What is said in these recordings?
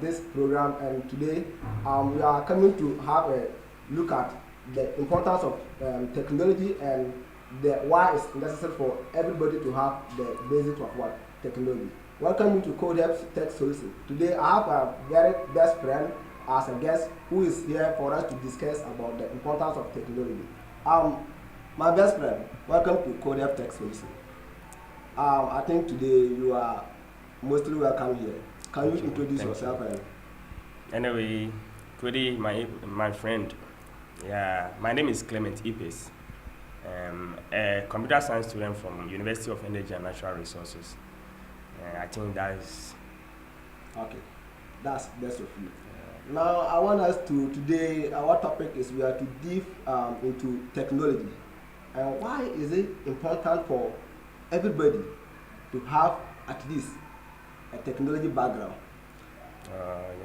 this program, and today we are coming to have a look at the importance of technology and why it's necessary for everybody to have the basics of what technology. Welcome to Codeps Tech Solution. Today I have a very best friend as a guest who is here for us to discuss about the importance of technology. My best friend, welcome to Codeps Tech Solution. I think today you are mostly welcome here. Can you introduce yourself? Anyway, today my friend, yeah, my name is Clement Ipes. A computer science student from University of Energy and Natural Resources. I think that is okay. That's best of you. Now I want us to today. Our topic is we are to dive into technology, and why is it important for everybody to have at least a technology background?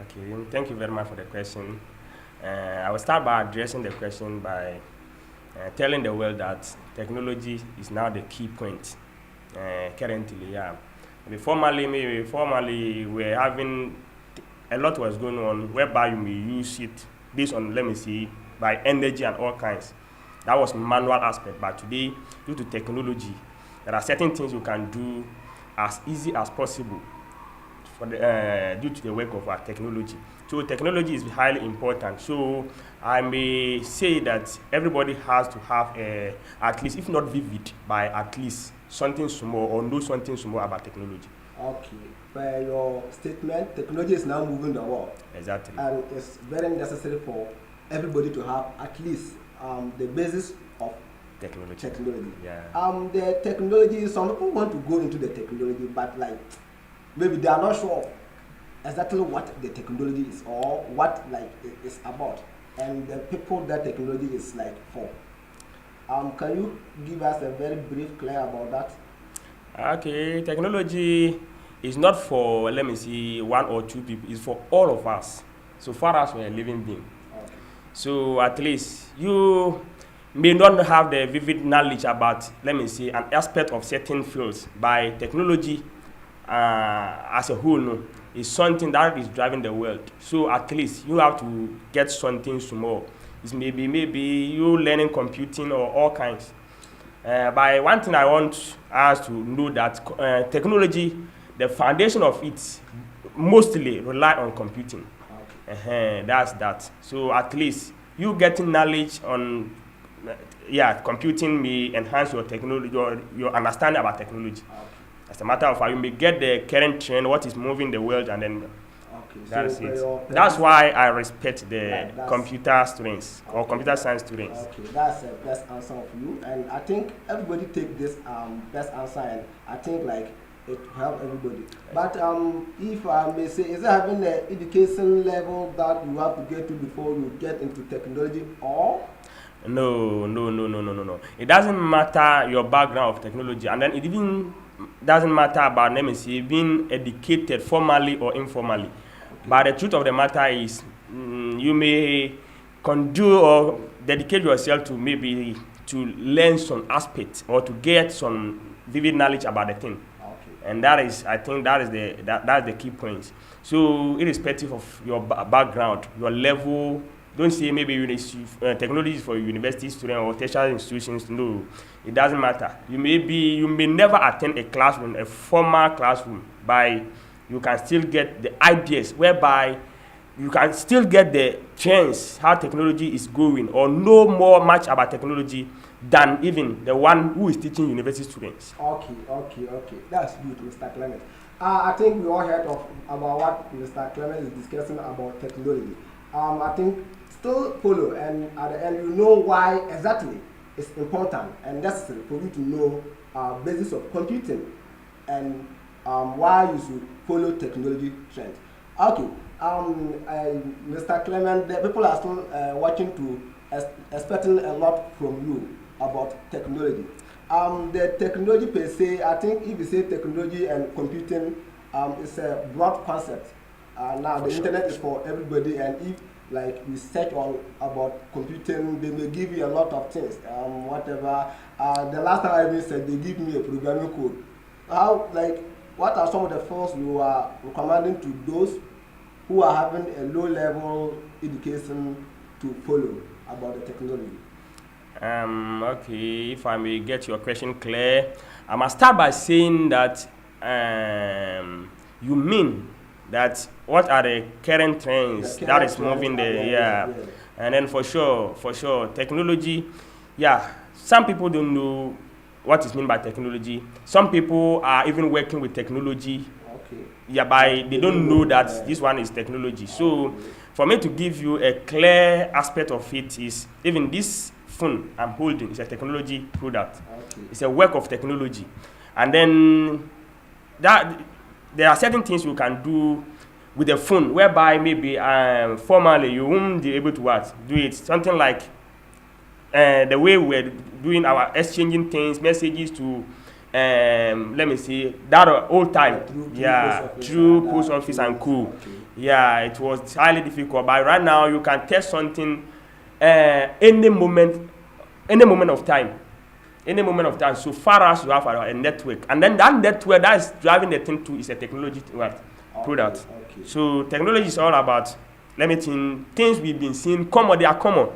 Okay. Thank you very much for the question. I will start by addressing the question by telling the world that technology is now the key point currently. Yeah. Formally, we're having a lot was going on whereby you may use it based on, let me see, by energy and all kinds. That was manual aspect, but today, due to technology, there are certain things you can do as easy as possible for due to the work of our technology. So technology is highly important. So I may say that everybody has to have at least, if not vivid, by at least something small or know something small about technology. Okay. By your statement, technology is now moving the world. Exactly. And it's very necessary for everybody to have at least the basis of technology. Yeah. The technology, some people want to go into the technology, but like maybe they are not sure exactly what the technology is or what like it is about, and the people that technology is like for. Can you give us a very brief clear about that? Okay, technology is not for, let me see, one or two people. It's for all of us, so far as we're a living being. Okay. So at least you may not have the vivid knowledge about, let me see, an aspect of certain fields. By technology as a whole, no, is something that is driving the world. So at least you have to get something small. It's maybe you learning computing or all kinds. By one thing I want us to know that technology, the foundation of it mostly rely on computing. Okay. That's that. So at least you getting knowledge on computing may enhance your technology or your understanding about technology. Okay. As a matter of fact, you may get the current trend, what is moving the world, and then that's so it. That's why I respect the that's computer students or computer science students. Okay, that's the best answer of you, and I think everybody take this best answer, and I think like it help everybody. But if I may say, is it having the education level that you have to get to before you get into technology, or? No. It doesn't matter your background of technology, and then it even doesn't matter about, let me see, being educated formally or informally. Okay. But the truth of the matter is, you may do or dedicate yourself to maybe to learn some aspect or to get some vivid knowledge about the thing. Okay. And that is, I think, that's the key point. So irrespective of your background, your level. Don't say maybe technology is for university students or tertiary institutions. No, it doesn't matter. You may never attend a classroom, a formal classroom, but you can still get the ideas whereby you can still get the trends, how technology is going, or know much about technology than even the one who is teaching university students. Okay. That's good, Mr. Clement. I think we all heard about what Mr. Clement is discussing about technology. I think still follow, and at the end you know why exactly it's important and necessary for you to know basis of computing and why you should follow technology trends. Okay, Mr. Clement, the people are still watching to expecting a lot from you about technology. The technology per se, I think if you say technology and computing, it's a broad concept. Now the internet is for everybody, and if like you search on about computing, they may give you a lot of things, whatever. The last time I even said they give me a programming code. How, like, what are some of the fields you are recommending to those who are having a low-level education to follow about the technology? Okay, if I may get your question clear, I must start by saying that you mean that what are the current trends The that current is moving trends, the yeah. and then for sure, technology, yeah. Some people don't know what is meant by technology. Some people are even working with technology. Okay. Yeah, by they don't know that this one is technology. So, for me to give you a clear aspect of it is even this phone I'm holding is a technology product. Okay. It's a work of technology, and then that there are certain things you can do with a phone whereby maybe formally you won't be able to what do it. Something like the way we're doing our exchanging things, messages to let me see that old time, through post office and co. Okay. Yeah, it was highly difficult, but right now you can test something any moment of time, so far as you have a network, and then that network that is driving the thing to is a technology product. Okay. So technology is all about, let me think, things we've been seeing common, they are common.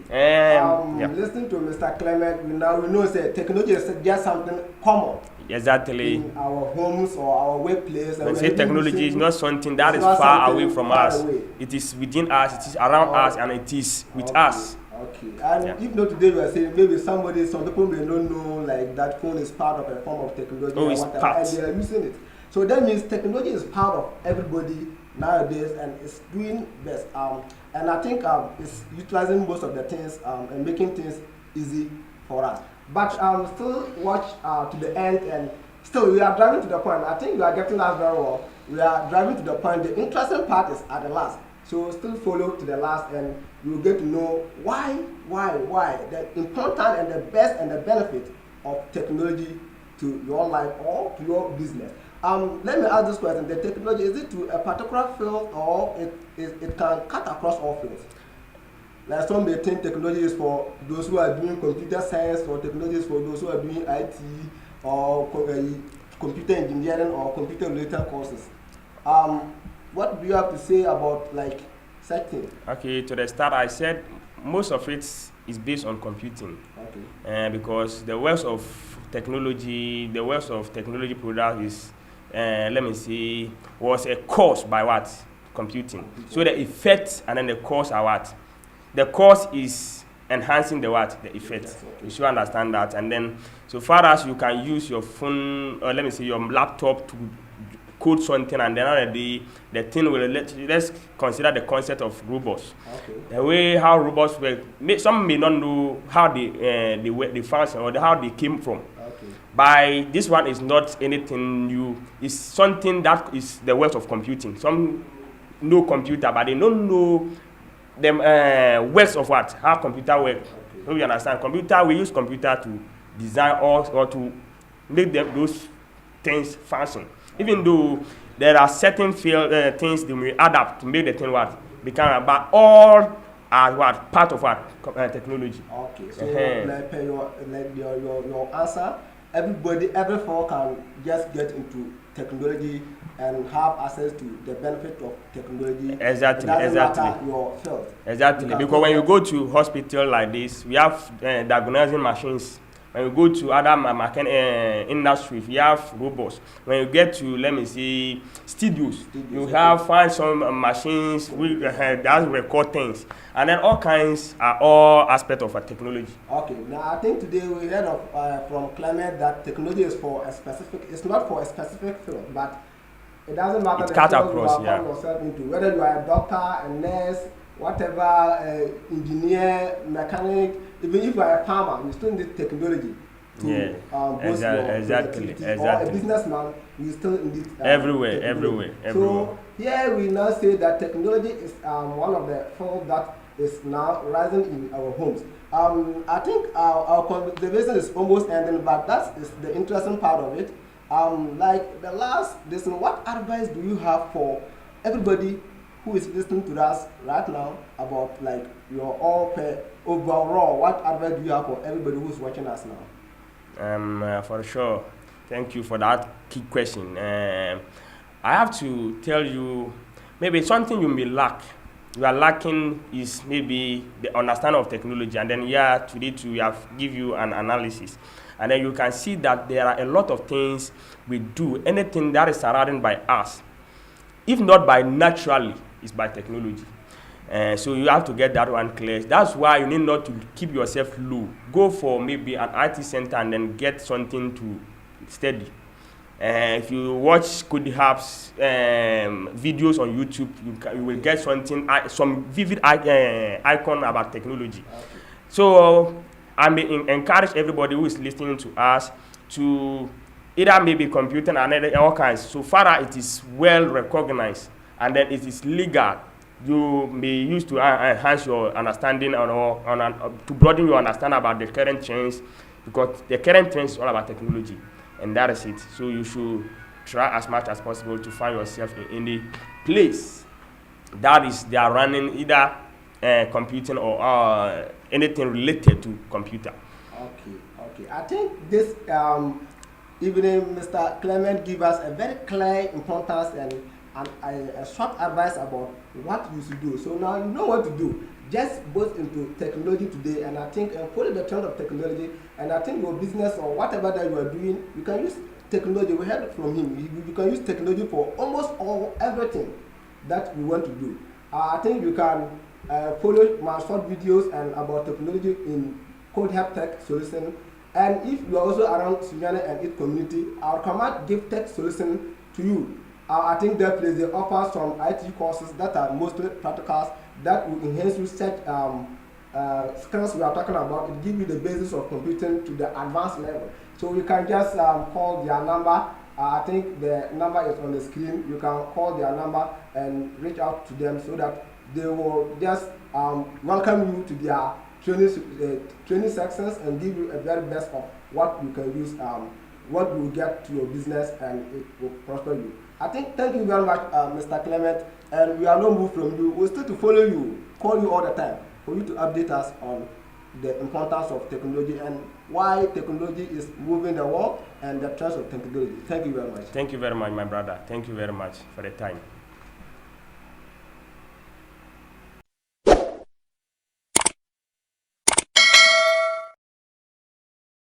Listening to Mr. Clement, we know that technology is just something common. Exactly. In our homes or our workplace. When say technology is not something that is far away from us. It is within us, it is around us, and it is with us. Okay. And if not today, we are saying maybe some people may not know like that phone is part of a form of technology or whatever, and they are using it. So that means technology is part of everybody nowadays, and it's doing best. And I think it's utilizing most of the things and making things easy for us. But still watch to the end, and still we are driving to the point. I think you are getting us very well. We are driving to the point. The interesting part is at the last. So still follow to the last, and you will get to know why, the important and the best and the benefit of technology to your life or to your business. Let me ask this question: the technology, is it to a particular field, or it can cut across all fields? Like some may think technology is for those who are doing computer science, or technology is for those who are doing IT or computer engineering or computer related courses. What do you have to say about like such things? Okay, to the start, I said most of it is based on computing. Okay. Because the world of technology product is, let me see, was a course by what? Computing. So the effects and then the cause are what? The cause is enhancing the what? The effect. Yes, okay. You should understand that. And then, so far as you can use your phone, or let me say your laptop to code something, and then the thing will let's consider the concept of robots. Okay. The way how robots work, some may not know how they function or how they came from. Okay. By this one is not anything new. It's something that is the world of computing. Some know computer, but they don't know the works of what? How computer work. Okay. So you understand? Computer, we use computer to design or to make those things function. Even though there are certain things they may adapt to make the thing what become, but all are what part of what technology. Okay, so your answer, every four can just get into technology and have access to the benefit of technology. Exactly. Matter your field. Exactly, because when you go to hospital like this, we have diagnosing machines. When you go to other industries, we have robots. When you get to, let me see, studios, you find some machines that record things. And then all kinds are all aspects of a technology. Okay, now I think today we heard of from Clement that technology is for a specific, it's not for a specific field, but it doesn't matter the field across, you are yourself into, whether you are a doctor, a nurse, whatever, engineer, mechanic, even if you are a farmer, you still need technology to boost your productivity. Or a businessman, you still need everywhere. So here we now say that technology is one of the fields that is now rising in our homes. I think our conversation is almost ending, but that is the interesting part of it. Like the last listen, what advice do you have for everybody who is listening to us right now about like your overall, what advice do you have for everybody who's watching us now? For sure. Thank you for that key question. I have to tell you, maybe something you may lack. You are lacking is maybe the understanding of technology, and then today we have give you an analysis, and then you can see that there are a lot of things we do. Anything that is surrounded by us, if not by naturally, is by technology. So you have to get that one clear. That's why you need not to keep yourself low. Go for maybe an IT center and then get something to study. If you watch Codehab's videos on YouTube, you will get some vivid icon about technology. Okay. So I may encourage everybody who is listening to us to either maybe computing and all kinds. So far as it is well recognized and then it is legal, you may use to enhance your understanding to broaden your understanding about the current trends, because the current trends is all about technology, and that is it. So you should try as much as possible to find yourself in any place that is they are running either computing or anything related to computer. Okay. I think this evening, Mr. Clement give us a very clear importance and a short advice about what you should do. So now you know what to do. Just both into technology today, and I think follow the trend of technology. And I think your business or whatever that you are doing, you can use technology. We heard from him. You can use technology for almost everything that you want to do. I think you can follow my short videos and about technology in Codehab Tech Solution. And if you are also around Sunyani and its community, our command give tech solution to you. I think that they offer some IT courses that are mostly practicals that will enhance you such skills we are talking about. It gives you the basis of computing to the advanced level. So you can just call their number. I think the number is on the screen. You can call their number and reach out to them so that they will just welcome you to their training sections and give you a very best of what you can use, what you will get to your business, and it will prosper you. I think thank you very much, Mr. Clement, and we are not moved from you. We'll still to follow you, call you all the time for you to update us on the importance of technology and why technology is moving the world and the trends of technology. Thank you very much. Thank you very much, my brother. Thank you very much for the time.